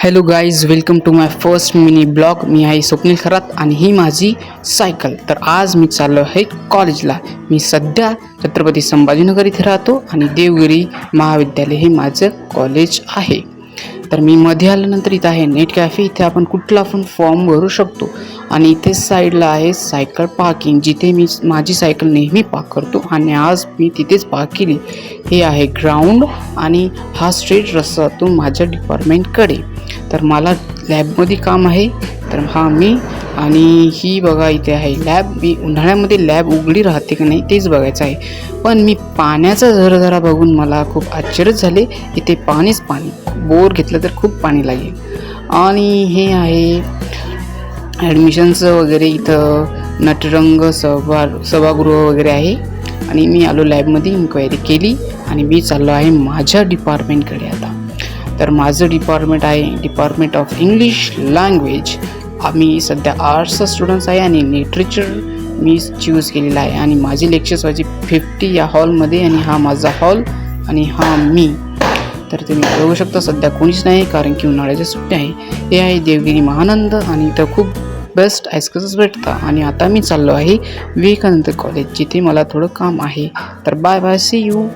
Hello guys, welcome to my first mini blog. मी आहे स्वप्नील खरात आणि ही माझी सायकल. तर आज मी चाललो आहे कॉलेजला. मी सध्या छत्रपती संभाजीनगर इथे राहतो आणि देवगिरी महाविद्यालय हे माझं कॉलेज आहे. तर मी मध्ये आल्यानंतर इथं आहे नेट कॅफे. इथे आपण कुठला पण फॉर्म भरू शकतो आणि इथे साईडला आहे सायकल पार्किंग, जिथे मी माझी सायकल नेहमी पार्क करतो आणि आज मी तिथेच पार्क केली. हे आहे ग्राउंड आणि हा स्ट्रेट रस्ता तो माझ्या डिपार्टमेंटकडे. तर मला लॅबमध्ये काम आहे. तर हा मी आणि ही बघा इथे आहे लॅब. मी उन्हाळ्यामध्ये लॅब उघडी राहते का नाही तेच बघायचं आहे. पण मी पाण्याचा झरझरा बघून मला खूप आश्चर्य झाले. इथे पाणीच पाणी, बोर घेतलं तर खूप पाणी लागेल. आणि हे आहे ॲडमिशनचं वगैरे, इथं नटरंग सभागृह वगैरे आहे. आणि मी आलो लॅबमध्ये, इन्क्वायरी केली आणि मी चाललो आहे माझ्या डिपार्टमेंटकडे आता. तर माझं डिपार्टमेंट आहे डिपार्टमेंट ऑफ इंग्लिश लँग्वेज. आम्ही सध्या आर्ट्सचा स्टुडंट्स आहे आणि लिटरेचर मी चूज केलेला आहे. आणि माझी लेक्चर्स व्हायची 50 या हॉलमध्ये आणि हा माझा हॉल आणि हा मी. तर तुम्ही बघू शकता सध्या कोणीच नाही कारण की उन्हाळ्याच्या सुट्ट्या आहे. हे आहे देवगिरी महानंद आणि इथं खूप बेस्ट आईस्क्रीम्स भेटतात. आणि आता मी चाललो आहे विवेकानंद कॉलेज, जिथे मला थोडं काम आहे. तर बाय बाय, सी यू.